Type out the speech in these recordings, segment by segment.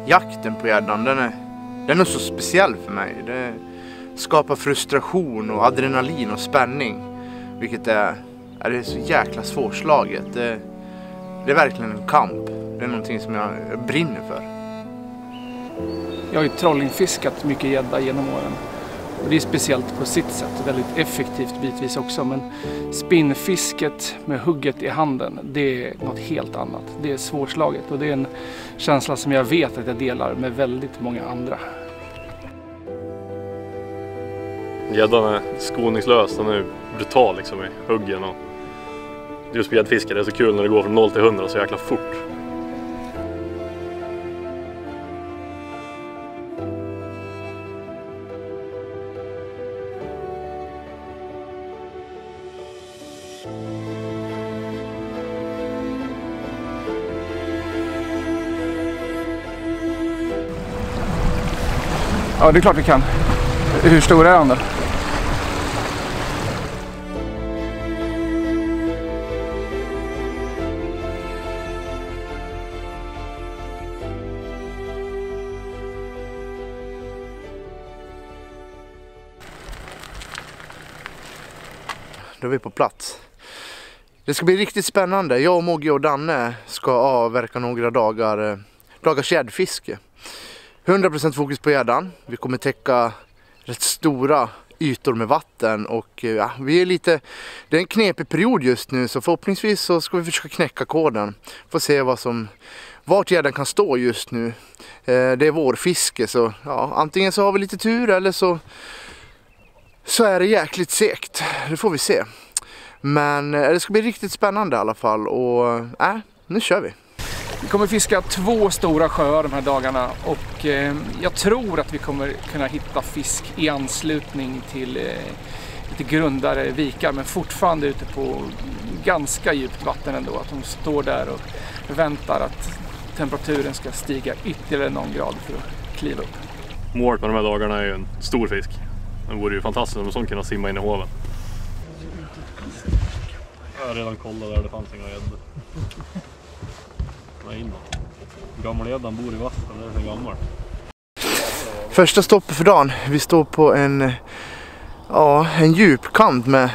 jakten på gäddan, den är så speciell för mig. Det skapar frustration och adrenalin och spänning. Vilket är så jäkla svårslaget. Det är verkligen en kamp. Det är någonting som jag brinner för. Jag har ju trollingfiskat mycket gädda genom åren. Och det är speciellt på sitt sätt, väldigt effektivt bitvis också. Men spinnfisket med hugget i handen, det är något helt annat. Det är svårslaget och det är en känsla som jag vet att jag delar med väldigt många andra. Gäddan är skoningslös, den är brutal liksom i huggen. Och just på gäddfiske, det är så kul när det går från 0 till 100 så jäkla fort. Ja, det är klart vi kan. Hur stor är han då? Då är vi på plats. Det ska bli riktigt spännande. Jag och Mogge och Danne ska avverka några dagars gäddfiske. 100% fokus på gäddan. Vi kommer täcka rätt stora ytor med vatten och ja, det är en knepig period just nu, så förhoppningsvis så ska vi försöka knäcka koden. Få se vart gäddan kan stå just nu. Det är vårfiske, så ja, antingen så har vi lite tur eller så är det jäkligt segt. Det får vi se. Men det ska bli riktigt spännande i alla fall och nu kör vi. Vi kommer fiska 2 stora sjöar de här dagarna och jag tror att vi kommer kunna hitta fisk i anslutning till lite grundare vikar, men fortfarande ute på ganska djupt vatten ändå. Att de står där och väntar att temperaturen ska stiga ytterligare någon grad för att kliva upp. Målet med de här dagarna är ju en stor fisk. Det vore ju fantastiskt om en sån kunde simma in i hoven. Jag har redan kollat där, det fanns inga gäddor. Gammelgäddan bor i vatten, det är så gammal. Första stoppet för dagen. Vi står på en djupkant med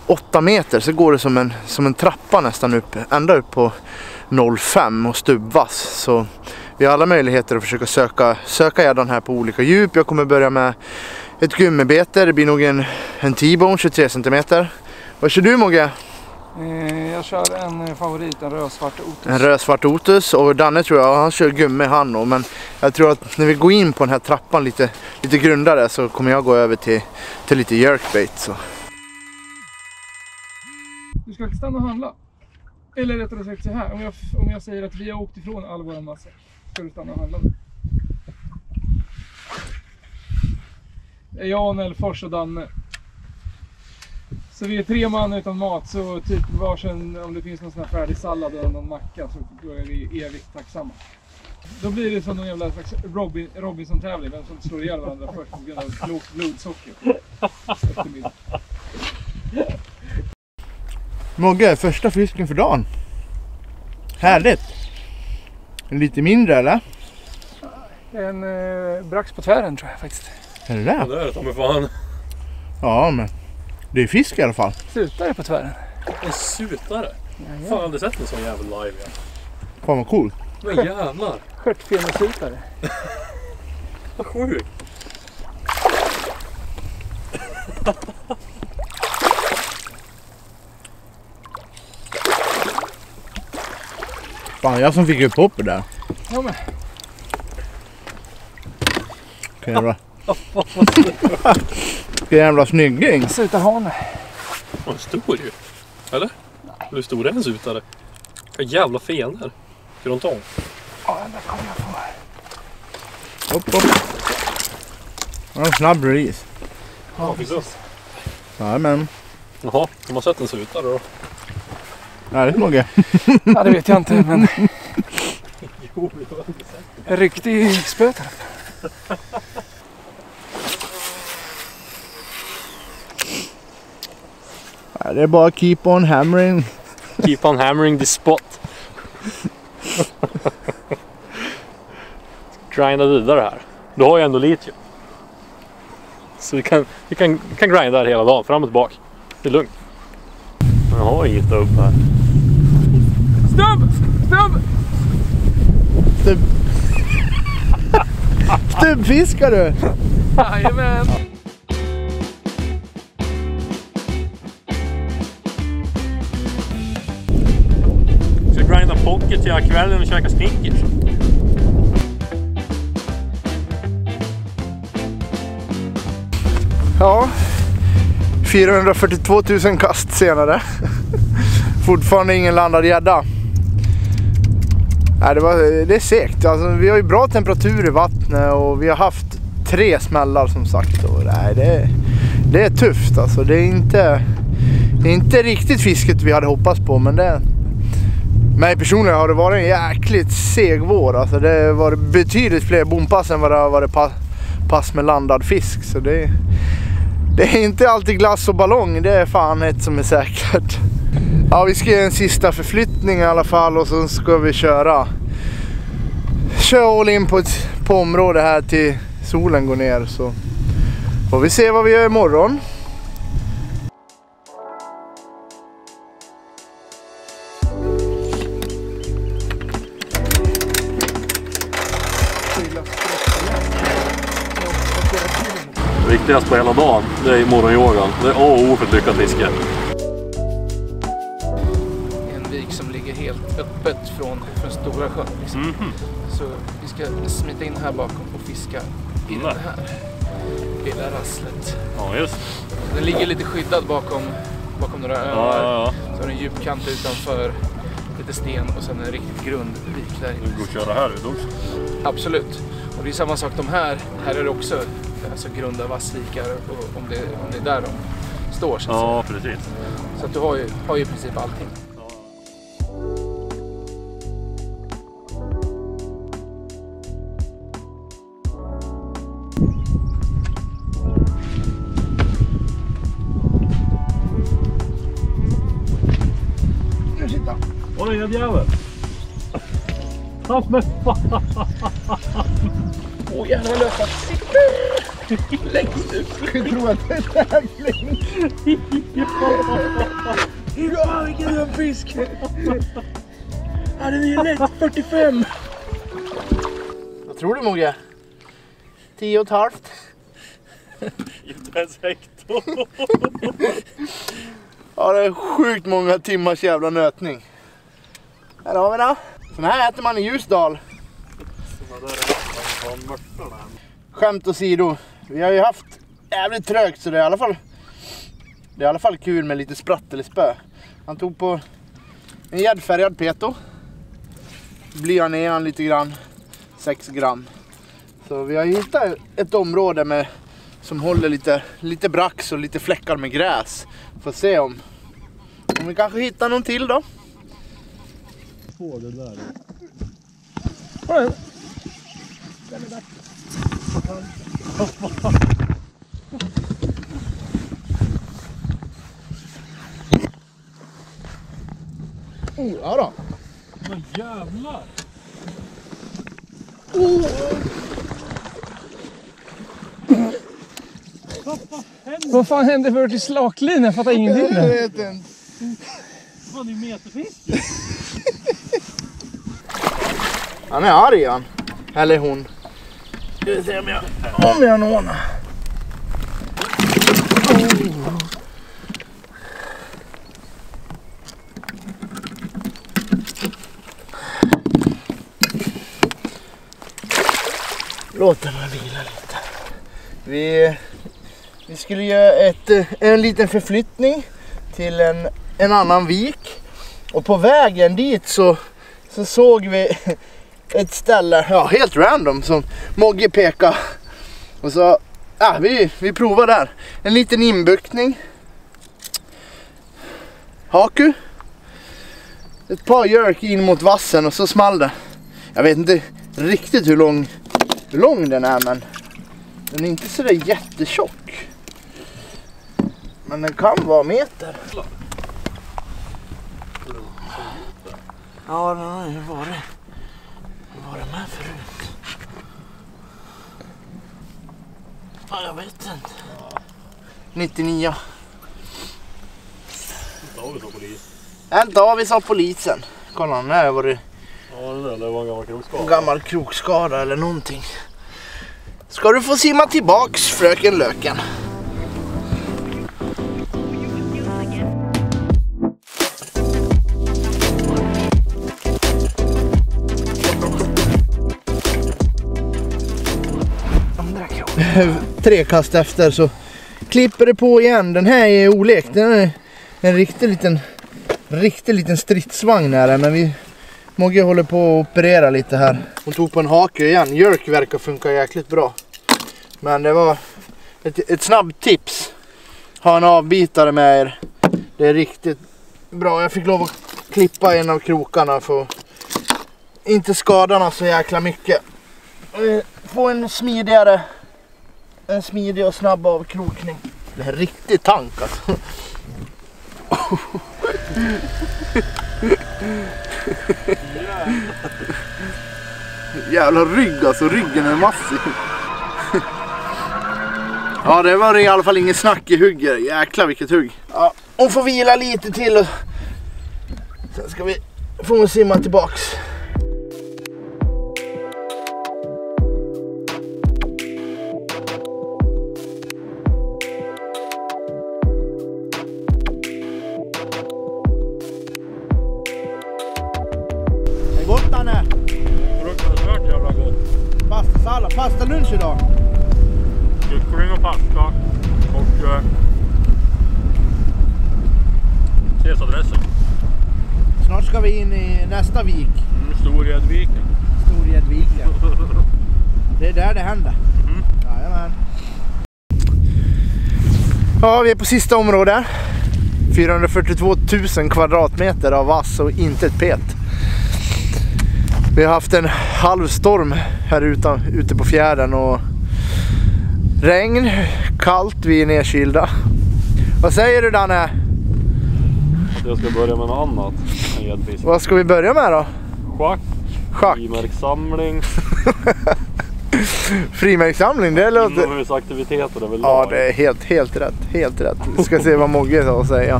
8 meter. Så går det som en trappa nästan upp, ända upp på 0,5 och stubbvass. Så vi har alla möjligheter att försöka söka gäddan här på olika djup. Jag kommer börja med ett gummibete. Det blir nog en T-bone 23 cm. Vad kör du, Mogge? Jag kör en favorit, en rödsvart otus. En rödsvart otus, och Danne tror jag, han kör gummi han då. Men jag tror att när vi går in på den här trappan lite grundare så kommer jag gå över till lite jerkbait. Så. Du ska inte stanna och handla. Eller rättare sagt så här, om jag säger att vi har åkt ifrån all våra massa, ska du stanna och handla då? Jag, Nelfors och Danne. Så vi är 3 man utan mat, så typ varsin, om det finns någon sån här färdig sallad eller någon macka, så är vi evigt tacksamma. Då blir det som någon jävla slags Robinson-tävling, vem som slår ihjäl varandra först på grund av lågt blodsocker. Mogge, första fisken för dagen. Härligt. Lite mindre eller? En brax på tvären tror jag faktiskt. Är det det? Det är det, ta mig fan. Ja, men det är fisk i alla fall. Sutare på tvären. En sutare? Fan, jag har aldrig sett en sån jävel live igen. Fan vad cool. Men jävlar. Stjärtfenersutare. Vad sjukt. Fan, jag som fick upp hoppet där. Ja men. Okej, bra. Vilken jävla snygging. Sutarhane. Vad stor ju. Eller? Nej. Hur stor är en sutare? Vilka jävla fener. Ska de ta? Ja, den där kommer jag få här. Hopp. Det var en snabb release. Ja, precis. Ja, men. Jaha, de har sett en sutare då? Ja, det är Mogge. Ja, det vet jag inte, men. Jo, jag har inte sett det. En riktig spötare. Ja, det är bara keep on hammering. Keep on hammering the spot. grinda vidare här. Du har ju ändå litium. Så vi kan grinda här hela dagen, fram och tillbaka. Det är lugnt. Jag har inget upp här. Stubb! Stubbfiskar du? Jajamän! Ska grinda pocket till kvällen och käka snickers. Ja, 442 000 kast senare. Fortfarande ingen landad gädda. Nej, det är segt. Alltså, vi har ju bra temperatur i vattnet och vi har haft 3 smällar som sagt. Och, nej, det är tufft. Alltså, det är inte riktigt fisket vi hade hoppats på, men det... Mig personligen har det varit en jäkligt seg vår. Alltså, det har varit betydligt fler bompass än vad det har varit pass med landad fisk. Så det är inte alltid glass och ballong. Det är fan ett som är säkert. Ja, vi ska göra en sista förflyttning i alla fall. Och så ska vi köra all in på område här till solen går ner. Så får vi se vad vi gör imorgon. Viktigast på hela dagen, det är morgonyogan. Det är A och O för ett lyckat fiske. En vik som ligger helt öppet från stora sjön. Liksom. Så vi ska smita in här bakom och fiska i den här lilla rasslet. Ja, just. Den ligger lite skyddad bakom några öar. Ja. Så har den en djup kant utanför, lite sten och sen en riktigt grund vik där. Du går att köra här ut också? Absolut. Och det är samma sak de här är det också. Alltså grunda vassvikar och om det är där de står. Så ja, precis. Så att du har ju i princip allting. Nu sitter. Oj, en jävel! Ja, men fan! Åh, jävlar lösa! Längst ut! Jag tror att det är tävling! Ja, vilken dum fisk! Ja, den är lätt 45! Vad tror du, Mogge? 10,5? Inte ens hektar. Ja, det är sjukt många timmars jävla nötning. Här har vi det. Sån här äter man i Ljusdal. Skämt åsido. Vi har ju haft jävligt trögt, så det är i alla fall kul med lite spratt eller spö. Han tog på en gäddfärgad peto. Blyade ner han lite grann. 6 gram. Så vi har hittat ett område som håller lite brax och lite fläckar med gräs. Får se om vi kanske hittar någon till då. På det där. Ja då. Vad jävlar! Vad fan hände för till slaklin? Jag fattar ingenting Jag där. vet inte. Vad är det meterfisk? Han är arg han. Eller hon. Ska vi se om jag når honom. Låt den vila lite. Vi skulle göra en liten förflyttning till en annan vik. Och på vägen dit så såg vi ett ställe, ja, helt random, som Mogge pekade. Och så, ja, vi provar där. En liten inbuktning. Haku. Ett par jerk in mot vassen och så small det. Jag vet inte riktigt hur lång den är, men den är inte så där jättetjock. Men den kan vara meter. Ja, den har ju varit med förut. Ja, jag vet inte. 99. En Davis av polisen. Kolla, den här var det. Ja, det var en gammal krokskada. Gammal krokskada eller någonting. Ska du få simma tillbaks, fröken Löken? Tre kast efter så klipper det på igen. Den här är olekt. Den är en riktig liten stridsvagn här, men vi Mogge håller på att operera lite här. Hon tog på en hake igen. Jerk verkar funka jäkligt bra. Men det var ett snabbtips. Ha en avbitare med er. Det är riktigt bra. Jag fick lov att klippa en av krokarna för att inte skada så jäkla mycket. Få en smidig och snabb avkrokning. Det är riktigt tank alltså. Jävla rygg alltså, ryggen är massiv. Ja, det var i alla fall ingen snack i hugger. Jäklar vilket hugg. Ja, hon får vila lite till och sen ska vi få simma tillbaks. Gott Danne! Fruktansvärt jävla gott. Pastasallad, pasta lunch idag. Kyckling och pasta och caesardressing. Snart ska vi in i nästa vik. Storgäddviken. Storgäddviken. Det är där det händer. Jajamän. Ja, vi är på sista området. 442 000 kvadratmeter av vass och inte ett pet. Vi har haft en halvstorm här ute på fjärden och regn, kallt, vi är nedkylda. Vad säger du Danne? Att jag ska börja med något annat än gäddfisk. Vad ska vi börja med då? Schack. Frimärkssamling. Frimärkssamling, det låter... Inomhusaktiviteter är väl ja, det är helt rätt. Helt rätt. Vi ska se vad Mogge har att säga.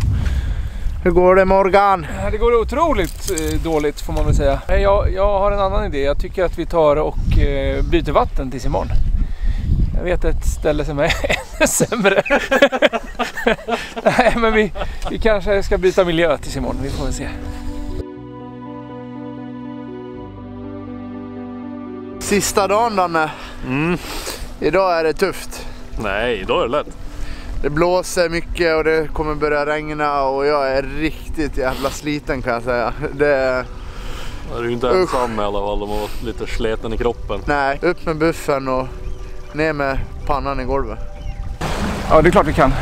Hur går det Morgan? Det går otroligt dåligt får man väl säga. Jag har en annan idé. Jag tycker att vi tar och byter vatten tills imorgon. Jag vet ett ställe som är ännu sämre. Nej, men vi kanske ska byta miljö tills imorgon. Vi får väl se. Sista dagen Danne. Idag är det tufft. Nej, idag är det lätt. Det blåser mycket och det kommer börja regna och jag är riktigt jävla sliten kan jag säga. Det är ju inte ensam i alla fall, de var lite sleten i kroppen. Nej, upp med buffen och ner med pannan i golvet. Ja, det är klart vi kan.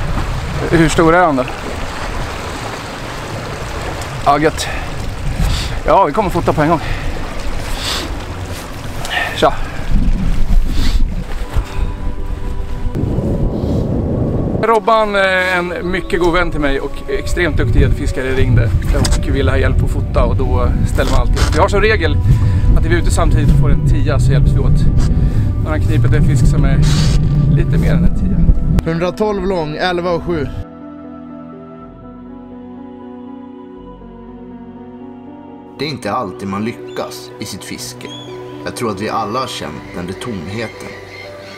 Hur stor är han då? Ja, gött. Ja, vi kommer fota på en gång. Tja. Robban, en mycket god vän till mig och extremt duktig gäddfiskare, ringde och ville ha hjälp att fota och då ställer man alltid upp. Vi har som regel att vi är ute samtidigt och får en 10 så hjälps vi åt. När han knipet en fisk som är lite mer än en 10. 112 lång, 11 och 7. Det är inte alltid man lyckas i sitt fiske. Jag tror att vi alla har känt den där tomheten.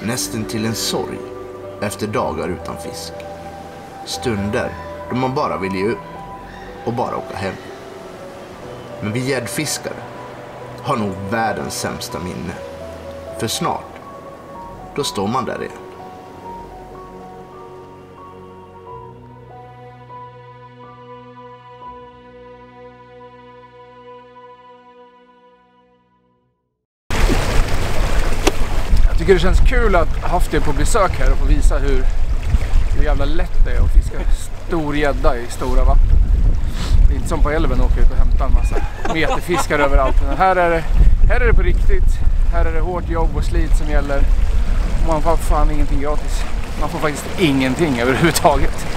Nästan till en sorg efter dagar utan fisk. Stunder då man bara vill ge upp och bara åka hem. Men vi gäddfiskare har nog världens sämsta minne. För snart, då står man där igen. Jag tycker det känns kul att ha haft det på besök här och få visa hur jävla lätt det är att fiska stor gädda i stora vatten. Det är inte som på älven åker ut och hämtar en massa meterfiskar överallt. Men här är det på riktigt. Här är det hårt jobb och slit som gäller. Man får fan ingenting gratis. Man får faktiskt ingenting överhuvudtaget.